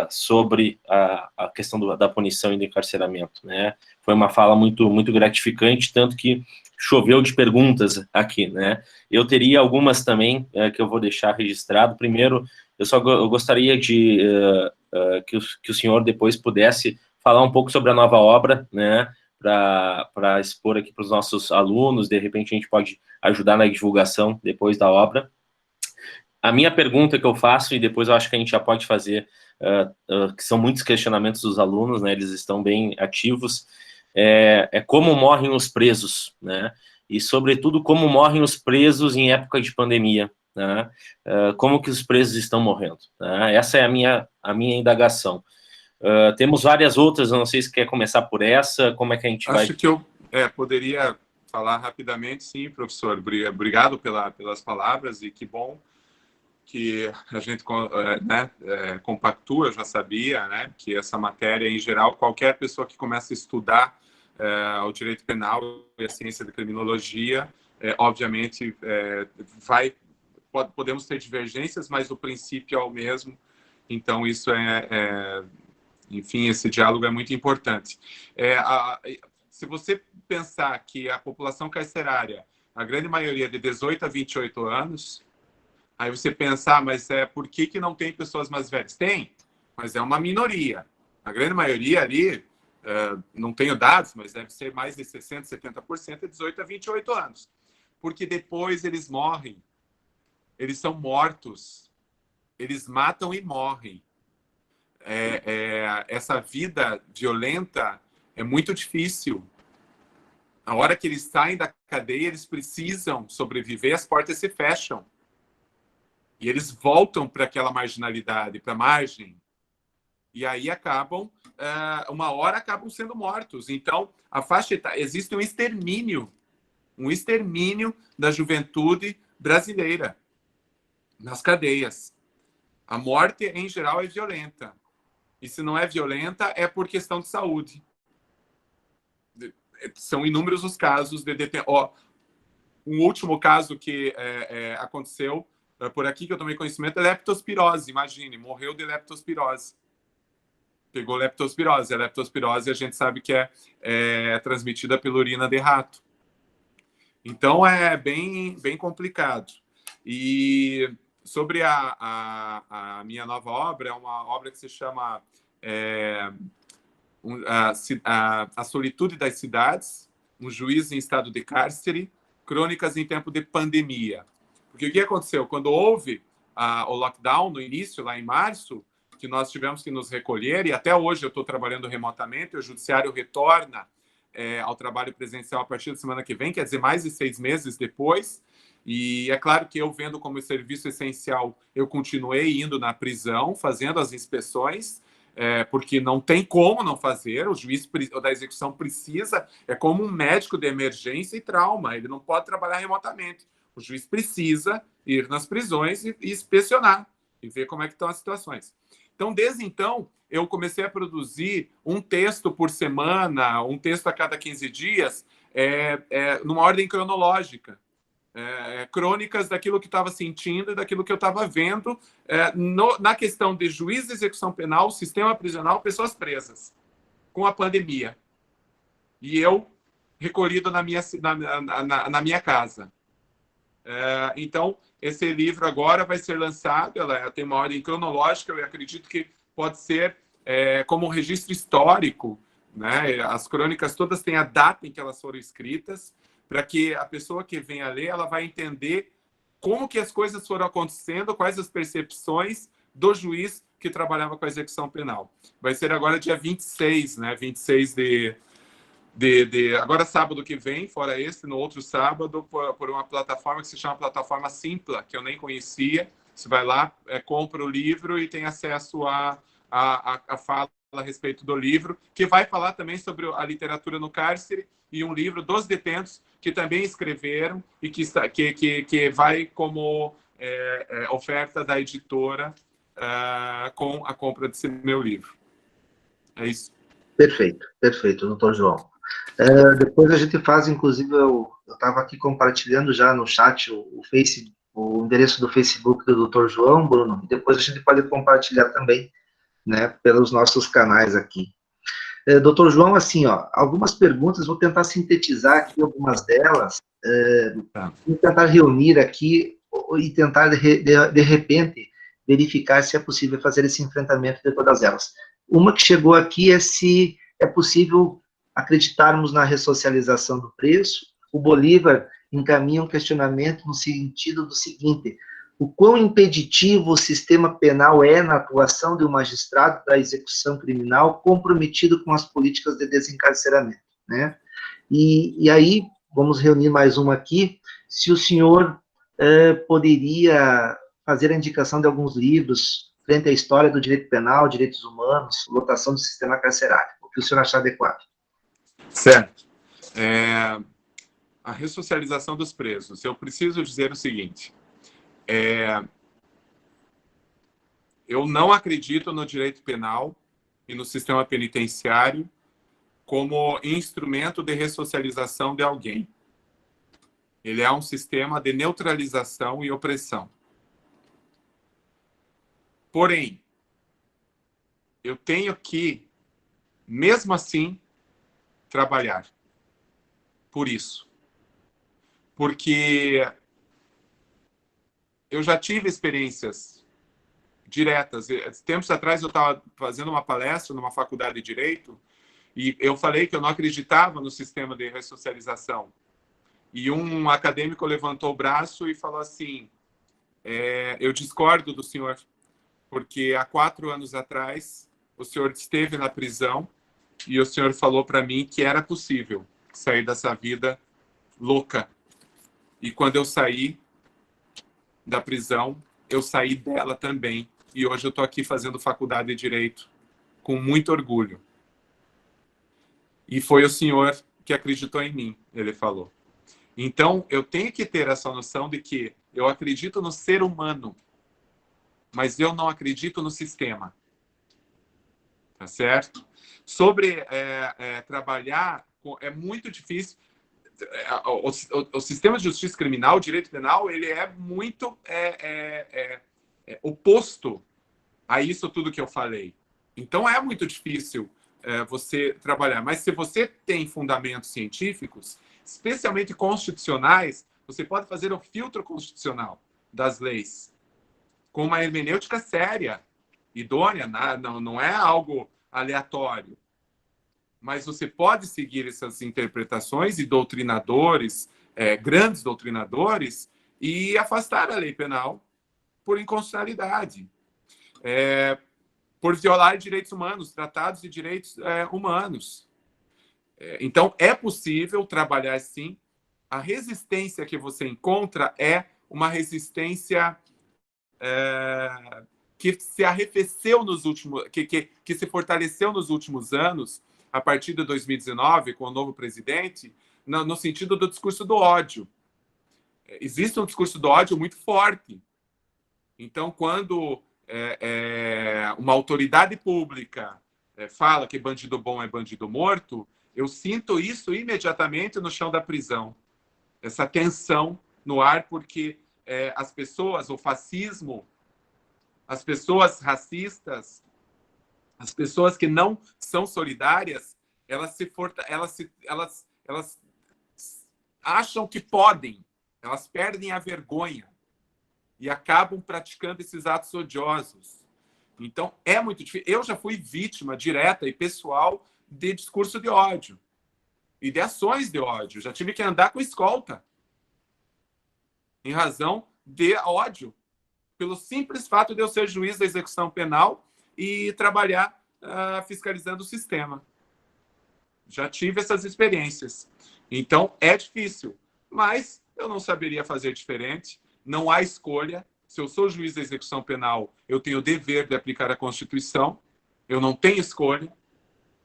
sobre a questão da punição e do encarceramento, né. Foi uma fala muito, muito gratificante, tanto que choveu de perguntas aqui, né. Eu teria algumas também que eu vou deixar registrado. Primeiro, eu gostaria de que o senhor depois pudesse falar um pouco sobre a nova obra, né, para expor aqui para os nossos alunos. De repente a gente pode ajudar na divulgação depois da obra. A minha pergunta que eu faço, e depois eu acho que a gente já pode fazer, que são muitos questionamentos dos alunos, né, eles estão bem ativos, é como morrem os presos, né, e sobretudo como morrem os presos em época de pandemia, né, como que os presos estão morrendo, né? Essa é a minha indagação. Temos várias outras, eu não sei se quer começar por essa, como é que a gente vai... Acho que eu poderia falar rapidamente, sim, professor. Obrigado pelas palavras e que bom que a gente, né, compactua. Eu já sabia, né, que essa matéria, em geral, qualquer pessoa que começa a estudar o direito penal e a ciência da criminologia, obviamente, podemos ter divergências, mas o princípio é o mesmo. Então, isso enfim, esse diálogo é muito importante. Se você pensar que a população carcerária, a grande maioria é de 18 a 28 anos, aí você pensar, mas por que não tem pessoas mais velhas? Tem, mas é uma minoria. A grande maioria ali, não tenho dados, mas deve ser mais de 60%, 70% de 18 a 28 anos. Porque depois eles morrem, eles são mortos, eles matam e morrem. Essa vida violenta é muito difícil. A hora que eles saem da cadeia, eles precisam sobreviver, as portas se fecham. E eles voltam para aquela marginalidade, para a margem. E aí acabam, uma hora acabam sendo mortos. Então, a faixa etária, existe um extermínio da juventude brasileira nas cadeias. A morte, em geral, é violenta. E se não é violenta, é por questão de saúde. São inúmeros os casos de detenção. Um último caso que aconteceu por aqui, que eu tomei conhecimento, é leptospirose. Imagine, morreu de leptospirose. Pegou leptospirose. A leptospirose a gente sabe que é transmitida pela urina de rato. Então, é bem complicado. E sobre a minha nova obra, é uma obra que se chama A Solitude das Cidades, um juiz em estado de cárcere, crônicas em tempo de pandemia. Porque o que aconteceu? Quando houve o lockdown no início, lá em março, que nós tivemos que nos recolher, e até hoje eu estou trabalhando remotamente, o judiciário retorna ao trabalho presencial a partir da semana que vem, quer dizer, mais de 6 meses depois. E é claro que eu, vendo como serviço essencial, eu continuei indo na prisão, fazendo as inspeções, porque não tem como não fazer, o juiz da execução precisa, é como um médico de emergência e trauma, ele não pode trabalhar remotamente. O juiz precisa ir nas prisões e inspecionar, e ver como é que estão as situações. Então, desde então, eu comecei a produzir um texto por semana, um texto a cada 15 dias, numa ordem cronológica. Crônicas daquilo que estava sentindo e daquilo que eu estava vendo na questão de juiz de execução penal, sistema prisional, pessoas presas, com a pandemia. E eu recolhido na minha casa. Então, esse livro agora vai ser lançado, ela tem uma ordem cronológica, eu acredito que pode ser como um registro histórico, né? As crônicas todas têm a data em que elas foram escritas, para que a pessoa que vem a ler, ela vai entender como que as coisas foram acontecendo, quais as percepções do juiz que trabalhava com a execução penal. Vai ser agora dia 26, né? 26 agora sábado que vem, fora esse, no outro sábado, por uma plataforma que se chama Plataforma Simpla, que eu nem conhecia. Você vai lá, compra o livro e tem acesso a fala a respeito do livro, que vai falar também sobre a literatura no cárcere, e um livro dos detentos que também escreveram e que vai como oferta da editora com a compra desse meu livro. É isso. Perfeito, doutor João. Depois a gente faz, inclusive, eu estava aqui compartilhando já no chat o endereço do Facebook do doutor João, Bruno, e depois a gente pode compartilhar também, né, pelos nossos canais aqui. Doutor João, assim, algumas perguntas, vou tentar sintetizar aqui algumas delas, e tentar reunir aqui e tentar, de repente, verificar se é possível fazer esse enfrentamento de todas elas. Uma que chegou aqui é se é possível acreditarmos na ressocialização do preço. O Bolívar encaminha um questionamento no sentido do seguinte: o quão impeditivo o sistema penal é na atuação de um magistrado da execução criminal comprometido com as políticas de desencarceramento, né? E aí, vamos reunir mais uma aqui, se o senhor poderia fazer a indicação de alguns livros frente à história do direito penal, direitos humanos, lotação do sistema carcerário, o que o senhor achar adequado. Certo. a ressocialização dos presos, eu preciso dizer o seguinte, eu não acredito no direito penal e no sistema penitenciário como instrumento de ressocialização de alguém. Ele é um sistema de neutralização e opressão. Porém, eu tenho que, mesmo assim, trabalhar por isso. Porque eu já tive experiências diretas. Tempos atrás eu estava fazendo uma palestra numa faculdade de Direito e eu falei que eu não acreditava no sistema de ressocialização. E um acadêmico levantou o braço e falou assim, eu discordo do senhor, porque há 4 anos atrás o senhor esteve na prisão e o senhor falou para mim que era possível sair dessa vida louca. E quando eu saí da prisão, eu saí dela também. E hoje eu estou aqui fazendo faculdade de Direito com muito orgulho. E foi o senhor que acreditou em mim, ele falou. Então, eu tenho que ter essa noção de que eu acredito no ser humano, mas eu não acredito no sistema. Tá certo? Sobre trabalhar, é muito difícil. O sistema de justiça criminal, o direito penal, ele é muito oposto a isso tudo que eu falei. Então, é muito difícil você trabalhar. Mas se você tem fundamentos científicos, especialmente constitucionais, você pode fazer o filtro constitucional das leis com uma hermenêutica séria, idônea, não é algo aleatório. Mas você pode seguir essas interpretações e doutrinadores, grandes doutrinadores, e afastar a lei penal por inconstitucionalidade, por violar direitos humanos, tratados de direitos humanos. Então, é possível trabalhar, sim. A resistência que você encontra é uma resistência que se arrefeceu nos últimos... que se fortaleceu nos últimos anos, a partir de 2019, com o novo presidente, no sentido do discurso do ódio. Existe um discurso do ódio muito forte. Então, quando uma autoridade pública fala que bandido bom é bandido morto, eu sinto isso imediatamente no chão da prisão. Essa tensão no ar, porque as pessoas, o fascismo, as pessoas racistas, as pessoas que não são solidárias, elas acham que podem, elas perdem a vergonha e acabam praticando esses atos odiosos. Então, é muito difícil. Eu já fui vítima direta e pessoal de discurso de ódio e de ações de ódio. Já tive que andar com escolta em razão de ódio, pelo simples fato de eu ser juiz da execução penal e trabalhar fiscalizando o sistema. Já tive essas experiências. Então, é difícil, mas eu não saberia fazer diferente. Não há escolha. Se eu sou juiz da execução penal, eu tenho o dever de aplicar a Constituição. Eu não tenho escolha.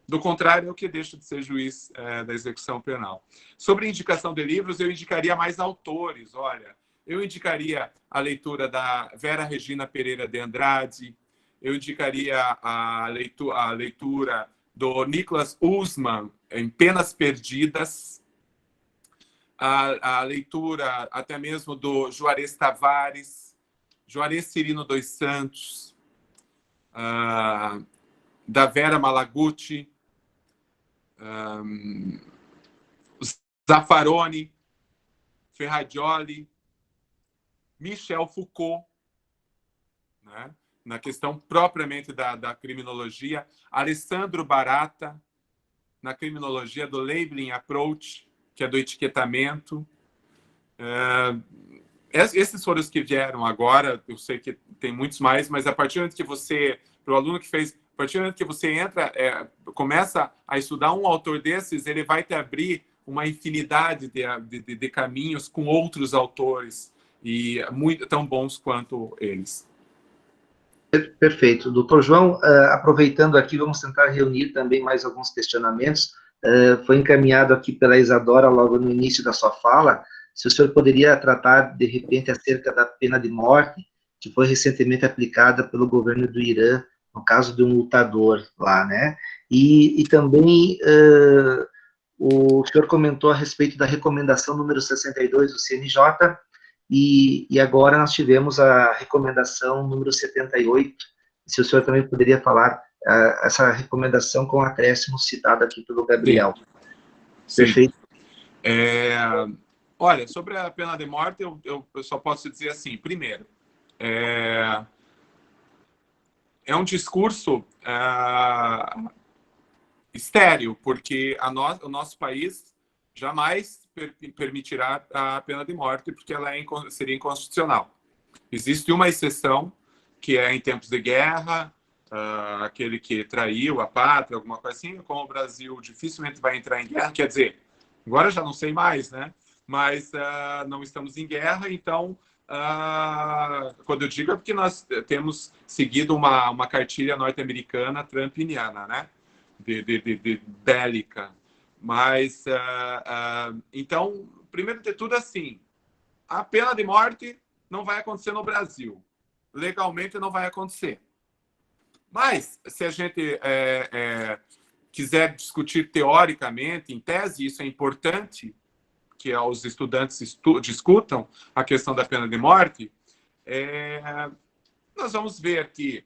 Do contrário, eu que deixo de ser juiz da execução penal. Sobre indicação de livros, eu indicaria mais autores. Olha, eu indicaria a leitura da Vera Regina Pereira de Andrade, eu indicaria a leitura do Nicholas Usman, em Penas Perdidas, a leitura até mesmo do Juarez Tavares, Juarez Cirino dos Santos, da Vera Malaguti, Zaffaroni, Ferrajoli, Michel Foucault, né? Na questão propriamente da criminologia, Alessandro Barata, na criminologia do labeling approach, que é do etiquetamento. Esses foram os que vieram agora. Eu sei que tem muitos mais, mas a partir do momento que você, para o aluno que fez, a partir do momento que você entra, começa a estudar um autor desses, ele vai te abrir uma infinidade de caminhos com outros autores, e muito tão bons quanto eles. Perfeito. Doutor João, aproveitando aqui, vamos tentar reunir também mais alguns questionamentos. foi encaminhado aqui pela Isadora logo no início da sua fala, se o senhor poderia tratar, de repente, acerca da pena de morte, que foi recentemente aplicada pelo governo do Irã, no caso de um lutador lá, né? E também o senhor comentou a respeito da recomendação número 62 do CNJ, e agora nós tivemos a recomendação número 78, se o senhor também poderia falar essa recomendação com o acréscimo citado aqui pelo Gabriel. Sim. Perfeito. Olha, sobre a pena de morte, eu só posso dizer assim, primeiro, é um discurso estéril, porque o nosso país jamais permitirá a pena de morte, porque ela seria inconstitucional. Existe uma exceção, que é em tempos de guerra, aquele que traiu a pátria, alguma coisa assim, como o Brasil dificilmente vai entrar em guerra, quer dizer, agora já não sei mais, né? Mas não estamos em guerra, então, quando eu digo é porque nós temos seguido uma cartilha norte-americana trumpiniana, né? De bélica. Mas, então, primeiro de tudo, assim, a pena de morte não vai acontecer no Brasil. Legalmente não vai acontecer. Mas, se a gente quiser discutir teoricamente, em tese, isso é importante, que os estudantes discutam a questão da pena de morte, nós vamos ver que,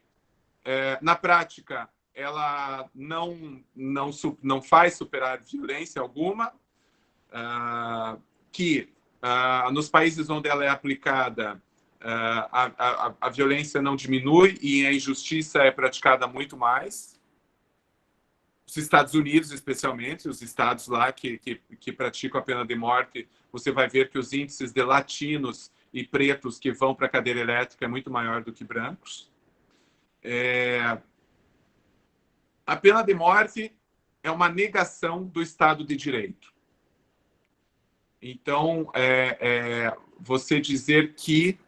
na prática, ela não faz superar violência alguma, que nos países onde ela é aplicada, a violência não diminui e a injustiça é praticada muito mais. Os Estados Unidos, especialmente, os estados lá que praticam a pena de morte, você vai ver que os índices de latinos e pretos que vão para a cadeira elétrica é muito maior do que brancos. A pena de morte é uma negação do Estado de Direito. Então, você dizer que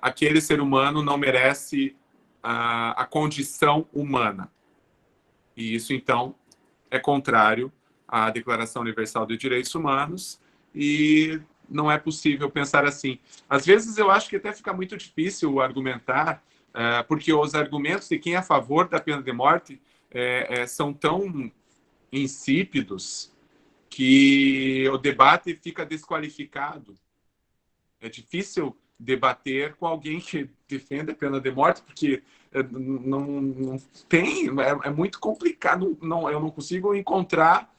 aquele ser humano não merece a condição humana. E isso, então, é contrário à Declaração Universal dos Direitos Humanos e não é possível pensar assim. Às vezes, eu acho que até fica muito difícil argumentar, porque os argumentos de quem é a favor da pena de morte são tão insípidos que o debate fica desqualificado. É difícil debater com alguém que defende a pena de morte, porque não tem, é muito complicado, eu não consigo encontrar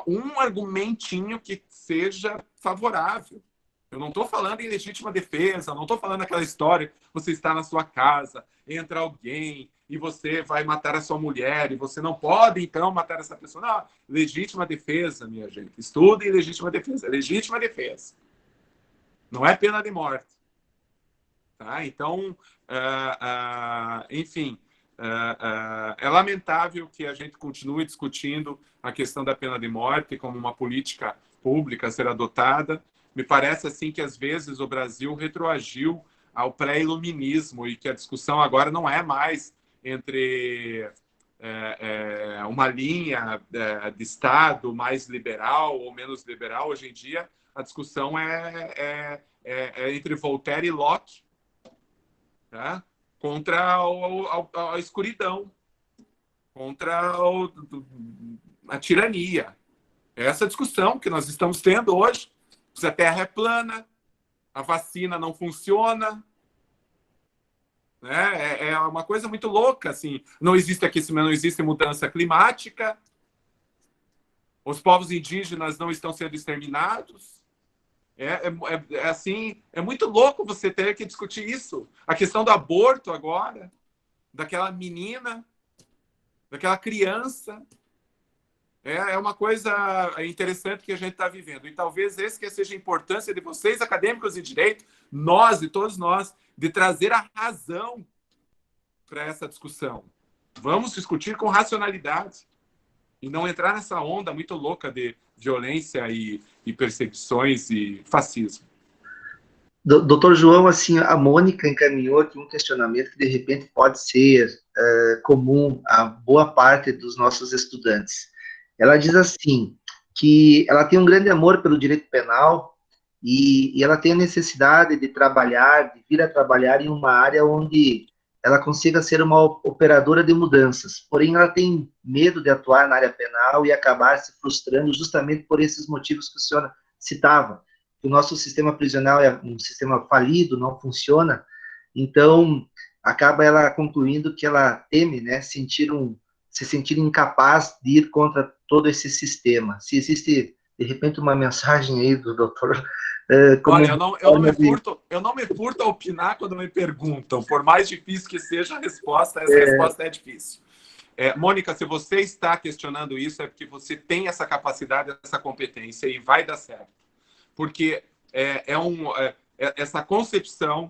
um argumentinho que seja favorável. Eu não estou falando em legítima defesa, não estou falando aquela história, você está na sua casa, entra alguém e você vai matar a sua mulher e você não pode, então, matar essa pessoa. Não, legítima defesa, minha gente. Estudem legítima defesa. Legítima defesa. Não é pena de morte. Tá? Então, enfim, é lamentável que a gente continue discutindo a questão da pena de morte como uma política pública a ser adotada. Me parece assim que, às vezes, o Brasil retroagiu ao pré-iluminismo e que a discussão agora não é mais entre uma linha de Estado mais liberal ou menos liberal. Hoje em dia, a discussão é entre Voltaire e Locke, tá? Contra a escuridão, contra a tirania. É essa discussão que nós estamos tendo hoje. Se a Terra é plana, a vacina não funciona, né? É uma coisa muito louca, assim. Não existe aquecimento, não existe mudança climática, os povos indígenas não estão sendo exterminados. Assim, é muito louco você ter que discutir isso. A questão do aborto agora, daquela menina, daquela criança. É uma coisa interessante que a gente está vivendo. E talvez esse que seja a importância de vocês, acadêmicos de direito, nós e todos nós, de trazer a razão para essa discussão. Vamos discutir com racionalidade e não entrar nessa onda muito louca de violência e perseguições e fascismo. Doutor João, assim, a Mônica encaminhou aqui um questionamento que, de repente, pode ser comum a boa parte dos nossos estudantes. Ela diz assim, que ela tem um grande amor pelo direito penal e ela tem a necessidade de trabalhar, de vir a trabalhar em uma área onde ela consiga ser uma operadora de mudanças. Porém, ela tem medo de atuar na área penal e acabar se frustrando justamente por esses motivos que o senhor citava. O nosso sistema prisional é um sistema falido, não funciona, então acaba ela concluindo que ela teme, né, se sentir incapaz de ir contra todo esse sistema. Se existe, de repente, uma mensagem aí do doutor... Olha, eu não me furto a opinar quando me perguntam, por mais difícil que seja a resposta, essa resposta é difícil. Mônica, se você está questionando isso, é porque você tem essa capacidade, essa competência, e vai dar certo. Porque essa concepção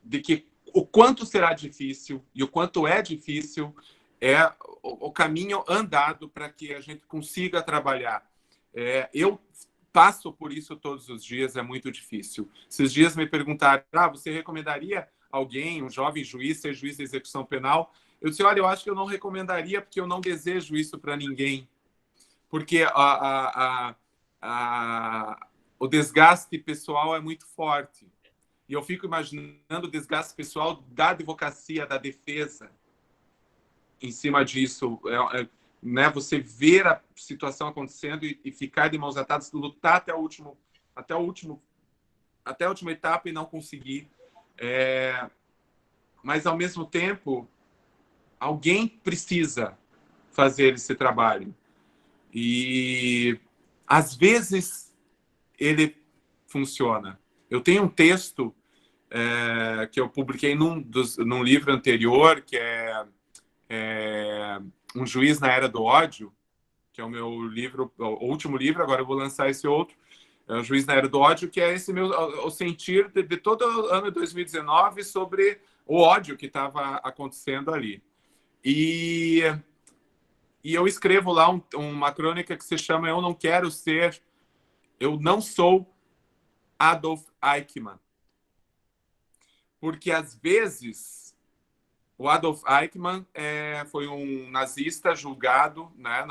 de que o quanto será difícil e o quanto é difícil é o caminho andado para que a gente consiga trabalhar. Eu passo por isso todos os dias, é muito difícil. Esses dias me perguntaram, você recomendaria alguém, um jovem juiz, ser juiz de execução penal? Eu disse, olha, eu acho que eu não recomendaria porque eu não desejo isso para ninguém. Porque o desgaste pessoal é muito forte. E eu fico imaginando o desgaste pessoal da advocacia, da defesa, em cima disso. Né, você ver a situação acontecendo e ficar de mãos atadas, lutar até a última etapa e não conseguir. Mas, ao mesmo tempo, alguém precisa fazer esse trabalho. E, às vezes, ele funciona. Eu tenho um texto que eu publiquei num livro anterior, que é Um Juiz na Era do Ódio, que é o meu livro, o último livro, agora eu vou lançar esse outro, O Juiz na Era do Ódio, que é esse o sentir de todo o ano de 2019 sobre o ódio que estava acontecendo ali. E eu escrevo lá uma crônica que se chama Eu Não Sou Adolf Eichmann. Porque, às vezes, o Adolf Eichmann foi um nazista julgado, né,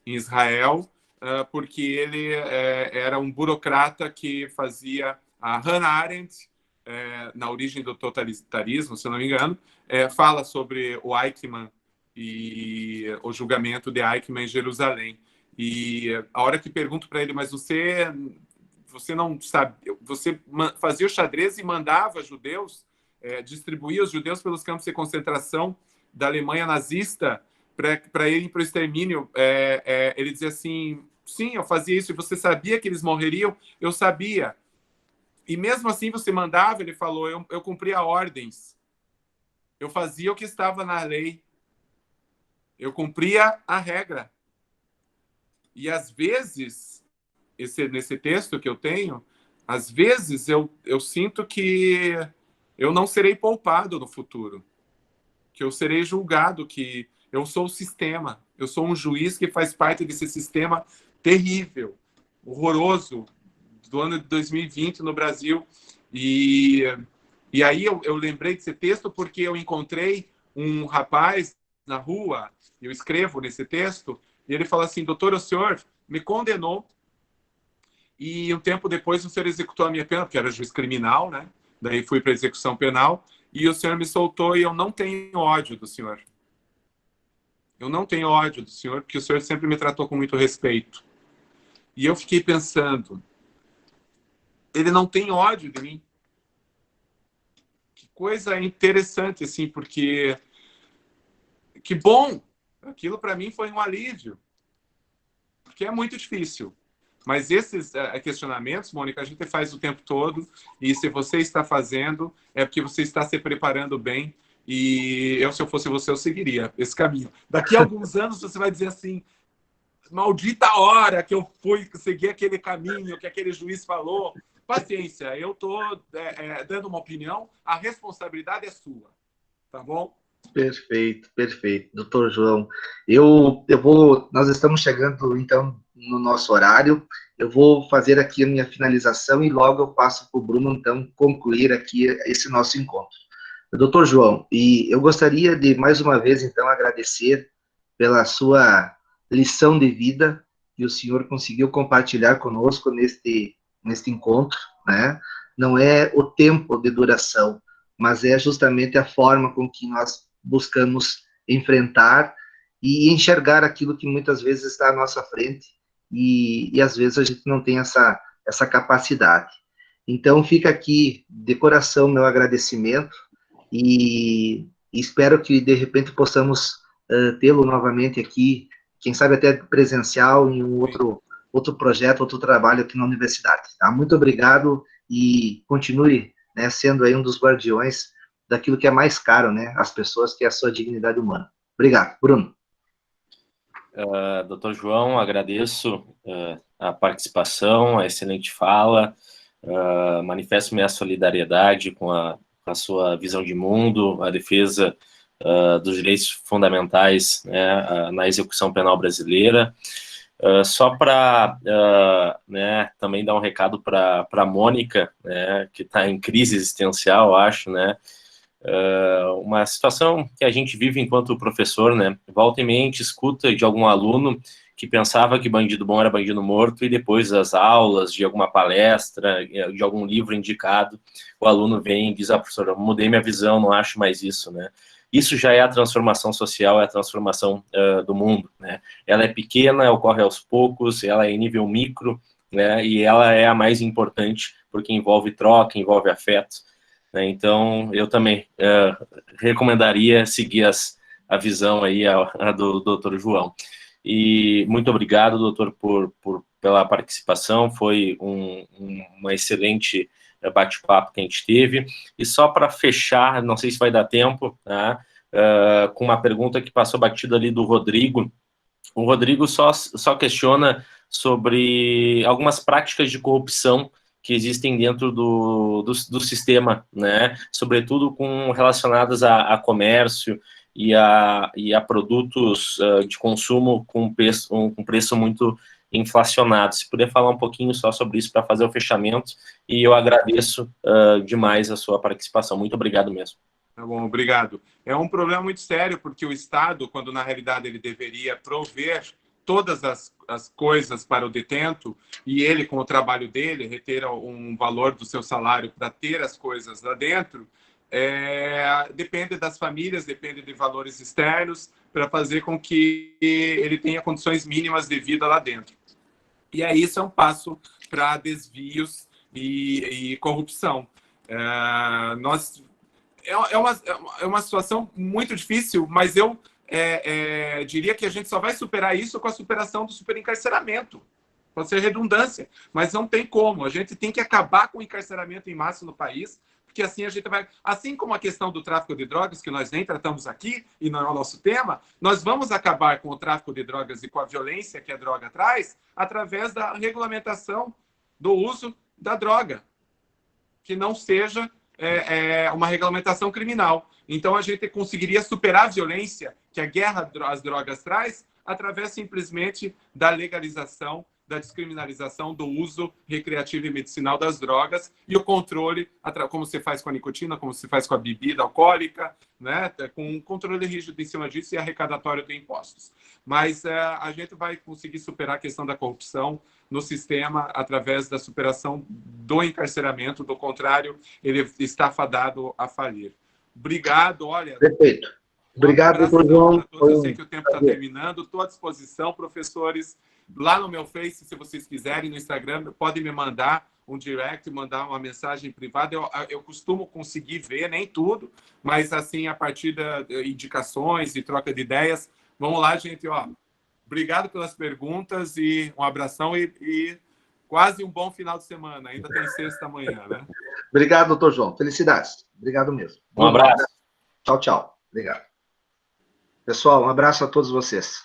em Israel, porque ele era um burocrata que fazia... A Hannah Arendt, na origem do totalitarismo, se eu não me engano, fala sobre o Eichmann e o julgamento de Eichmann em Jerusalém. E a hora que pergunto para ele, mas você não sabe... Você fazia o xadrez e mandava judeus... distribuía os judeus pelos campos de concentração da Alemanha nazista para irem para o extermínio. Ele dizia assim, sim, eu fazia isso, e você sabia que eles morreriam? Eu sabia. E mesmo assim você mandava, ele falou, eu cumpria ordens. Eu fazia o que estava na lei. Eu cumpria a regra. E, às vezes, nesse texto que eu tenho, às vezes eu sinto que eu não serei poupado no futuro, que eu serei julgado, que eu sou o sistema, eu sou um juiz que faz parte desse sistema terrível, horroroso, do ano de 2020 no Brasil. E aí eu lembrei desse texto porque eu encontrei um rapaz na rua, eu escrevo nesse texto, e ele fala assim, doutor, o senhor me condenou, e um tempo depois o senhor executou a minha pena, porque era juiz criminal, né? Daí fui para a execução penal e o senhor me soltou e eu não tenho ódio do senhor. Eu não tenho ódio do senhor porque o senhor sempre me tratou com muito respeito. E eu fiquei pensando, ele não tem ódio de mim. Que coisa interessante, assim, porque... Que bom! Aquilo para mim foi um alívio. Porque é muito difícil. Mas esses questionamentos, Mônica, a gente faz o tempo todo, e se você está fazendo, é porque você está se preparando bem, e se eu fosse você, eu seguiria esse caminho. Daqui a alguns anos você vai dizer assim, maldita hora que eu fui seguir aquele caminho que aquele juiz falou. Paciência, eu estou dando uma opinião, a responsabilidade é sua, tá bom? Perfeito, perfeito. Doutor João, nós estamos chegando, então, no nosso horário. Eu vou fazer aqui a minha finalização e logo eu passo para o Bruno, então, concluir aqui esse nosso encontro. Doutor João, e eu gostaria de, mais uma vez, então, agradecer pela sua lição de vida que o senhor conseguiu compartilhar conosco neste encontro, né? Não é o tempo de duração, mas é justamente a forma com que nós buscamos enfrentar e enxergar aquilo que muitas vezes está à nossa frente e às vezes a gente não tem essa capacidade. Então, fica aqui de coração meu agradecimento e espero que, de repente, possamos tê-lo novamente aqui, quem sabe até presencial, em um outro projeto, outro trabalho aqui na universidade. Tá? Muito obrigado e continue, né, sendo aí um dos guardiões daquilo que é mais caro, né, às pessoas, que é a sua dignidade humana. Obrigado. Bruno. Doutor João, agradeço a participação, a excelente fala, manifesto minha solidariedade com a sua visão de mundo, a defesa dos direitos fundamentais, né, na execução penal brasileira. Só para né, também dar um recado para a Mônica, né, que está em crise existencial, acho, né, uma situação que a gente vive enquanto professor, né, volta e meia escuta de algum aluno que pensava que bandido bom era bandido morto, e depois das aulas, de alguma palestra, de algum livro indicado, o aluno vem e diz, professor, eu mudei minha visão, não acho mais isso, né. Isso já é a transformação social, é a transformação do mundo, né. Ela é pequena, ocorre aos poucos, ela é em nível micro, né, e ela é a mais importante, porque envolve troca, envolve afeto, né. Então, eu também recomendaria seguir a visão aí, a do doutor João. E muito obrigado, doutor, pela participação, foi uma excelente bate-papo que a gente teve. E só para fechar, não sei se vai dar tempo, tá? Com uma pergunta que passou batida ali do Rodrigo. O Rodrigo só questiona sobre algumas práticas de corrupção que existem dentro do sistema, né? Sobretudo relacionadas a comércio e a produtos de consumo com preço muito inflacionado. Se puder falar um pouquinho só sobre isso para fazer o fechamento, e eu agradeço demais a sua participação. Muito obrigado mesmo. Tá bom, obrigado. É um problema muito sério, porque o Estado, quando na realidade ele deveria prover todas as coisas para o detento, e ele, com o trabalho dele, reter um valor do seu salário para ter as coisas lá dentro, depende das famílias, depende de valores externos, para fazer com que ele tenha condições mínimas de vida lá dentro. E aí isso é um passo para desvios e corrupção. É uma situação muito difícil, mas eu diria que a gente só vai superar isso com a superação do superencarceramento. Pode ser redundância, mas não tem como. A gente tem que acabar com o encarceramento em massa no país, porque assim a gente vai... Assim como a questão do tráfico de drogas, que nós nem tratamos aqui, e não é o nosso tema, nós vamos acabar com o tráfico de drogas e com a violência que a droga traz através da regulamentação do uso da droga, que não seja uma regulamentação criminal. Então, a gente conseguiria superar a violência que a guerra às drogas traz através simplesmente da legalização, da descriminalização do uso recreativo e medicinal das drogas e o controle, como se faz com a nicotina, como se faz com a bebida alcoólica, né? Com um controle rígido em cima disso e arrecadatório de impostos. Mas a gente vai conseguir superar a questão da corrupção no sistema através da superação do encarceramento. Do contrário, ele está fadado a falir. Obrigado, olha. Perfeito. Obrigado, doutor João. Eu sei que o tempo está terminando. Estou à disposição, professores. Lá no meu Face, se vocês quiserem, no Instagram, podem me mandar um direct, mandar uma mensagem privada. Eu costumo conseguir ver, nem tudo, mas assim, a partir de indicações e troca de ideias. Vamos lá, gente. Obrigado pelas perguntas e um abração e quase um bom final de semana. Ainda tem sexta amanhã, né? Obrigado, doutor João. Felicidades. Obrigado mesmo. Um abraço. Tchau, tchau. Obrigado. Pessoal, um abraço a todos vocês.